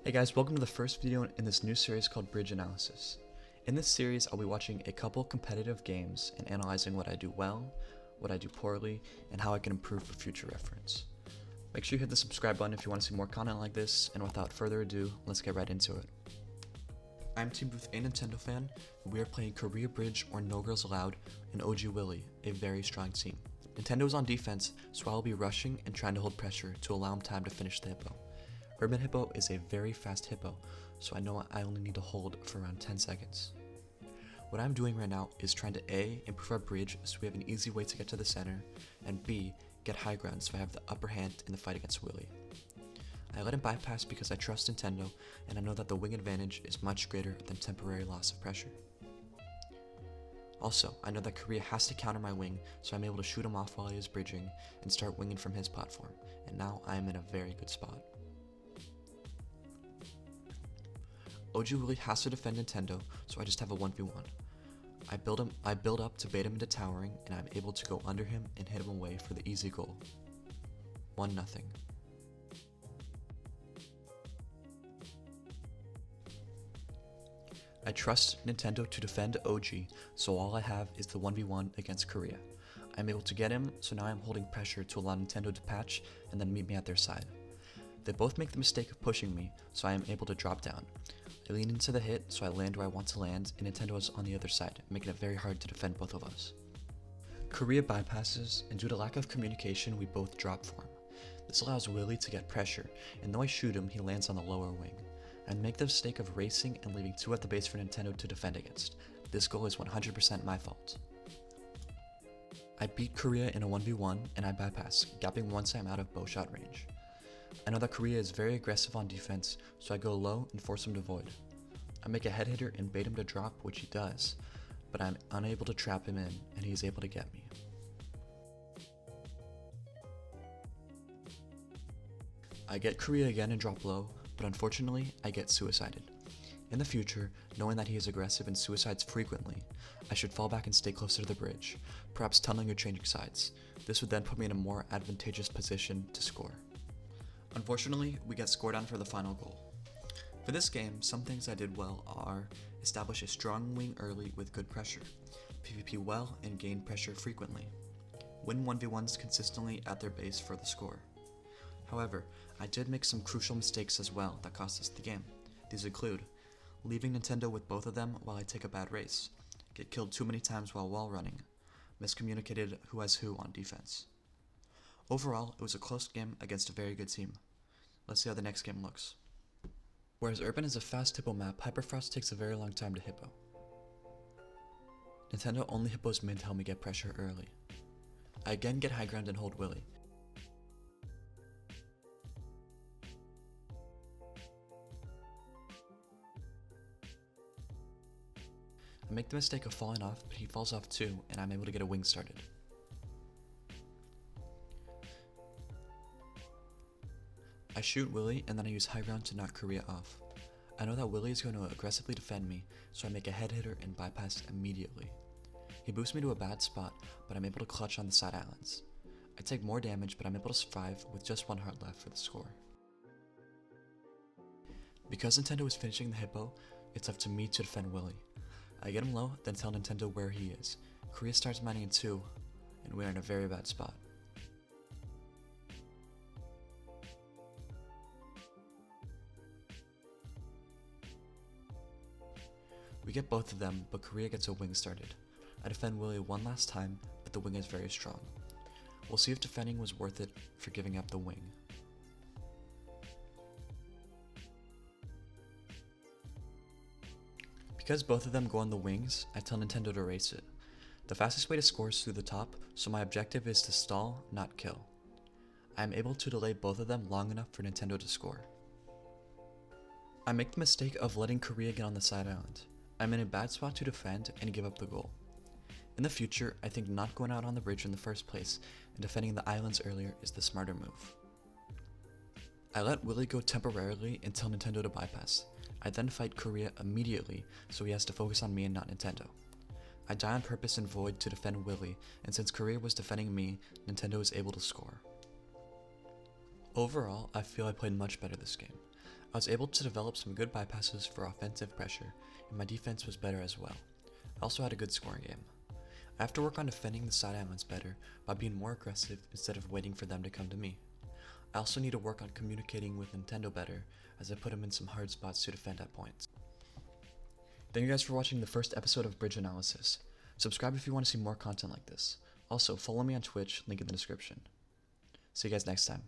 Hey guys, welcome to the first video in this new series called Bridge Analysis. In this series, I'll be watching a couple competitive games and analyzing what I do well, what I do poorly, and how I can improve for future reference. Make sure you hit the subscribe button if you want to see more content like this, and without further ado, let's get right into it. I'm teamed with a Nintendo fan, and we are playing Korea Bridge or No Girls Allowed and OG Willie, a very strong team. Nintendo is on defense, so I'll be rushing and trying to hold pressure to allow him time to finish the hippo. Urban Hippo is a very fast hippo, so I know I only need to hold for around 10 seconds. What I'm doing right now is trying to A, improve our bridge so we have an easy way to get to the center, and B, get high ground so I have the upper hand in the fight against Willie. I let him bypass because I trust Nintendo, and I know that the wing advantage is much greater than temporary loss of pressure. Also, I know that Korea has to counter my wing, so I'm able to shoot him off while he is bridging and start winging from his platform, and now I am in a very good spot. OG Willie has to defend Nintendo, so I just have a 1v1. I build up to bait him into towering, and I'm able to go under him and hit him away for the easy goal. 1-0. I trust Nintendo to defend OG, so all I have is the 1v1 against Korea. I'm able to get him, so now I'm holding pressure to allow Nintendo to patch and then meet me at their side. They both make the mistake of pushing me, so I am able to drop down. I lean into the hit, so I land where I want to land, and Nintendo is on the other side, making it very hard to defend both of us. Korea bypasses, and due to lack of communication, we both drop for him. This allows Willie to get pressure, and though I shoot him, he lands on the lower wing. I make the mistake of racing and leaving 2 at the base for Nintendo to defend against. This goal is 100% my fault. I beat Korea in a 1v1, and I bypass, gapping once I'm out of bowshot range. I know that Korea is very aggressive on defense, so I go low and force him to void. I make a head hitter and bait him to drop, which he does, but I'm unable to trap him in, and he is able to get me. I get Korea again and drop low, but unfortunately, I get suicided. In the future, knowing that he is aggressive and suicides frequently, I should fall back and stay closer to the bridge, perhaps tunneling or changing sides. This would then put me in a more advantageous position to score. Unfortunately, we get scored on for the final goal. For this game, some things I did well are establish a strong wing early with good pressure, PvP well and gain pressure frequently, win 1v1s consistently at their base for the score. However, I did make some crucial mistakes as well that cost us the game. These include leaving Nintendo with both of them while I take a bad race, get killed too many times while wall running, miscommunicated who has who on defense. Overall, it was a close game against a very good team. Let's see how the next game looks. Whereas Urban is a fast hippo map, Hyperfrost takes a very long time to hippo. Nintendo only hippos mid to help me get pressure early. I again get high ground and hold Willie. I make the mistake of falling off, but he falls off too, and I'm able to get a wing started. I shoot Willie, and then I use high ground to knock Korea off. I know that Willie is going to aggressively defend me, so I make a head hitter and bypass immediately. He boosts me to a bad spot, but I'm able to clutch on the side islands. I take more damage, but I'm able to survive with just 1 heart left for the score. Because Nintendo is finishing the hippo, it's up to me to defend Willie. I get him low, then tell Nintendo where he is. Korea starts mining in 2, and we are in a very bad spot. We get both of them, but Korea gets a wing started. I defend Willie one last time, but the wing is very strong. We'll see if defending was worth it for giving up the wing. Because both of them go on the wings, I tell Nintendo to race it. The fastest way to score is through the top, so my objective is to stall, not kill. I am able to delay both of them long enough for Nintendo to score. I make the mistake of letting Korea get on the side island. I'm in a bad spot to defend and give up the goal. In the future, I think not going out on the bridge in the first place and defending the islands earlier is the smarter move. I let Willie go temporarily and tell Nintendo to bypass. I then fight Korea immediately, so he has to focus on me and not Nintendo. I die on purpose in void to defend Willie, and since Korea was defending me, Nintendo is able to score. Overall, I feel I played much better this game. I was able to develop some good bypasses for offensive pressure, and my defense was better as well. I also had a good scoring game. I have to work on defending the side islands better by being more aggressive instead of waiting for them to come to me. I also need to work on communicating with Nintendo better, as I put them in some hard spots to defend at points. Thank you guys for watching the first episode of Bridge Analysis. Subscribe if you want to see more content like this. Also, follow me on Twitch, link in the description. See you guys next time.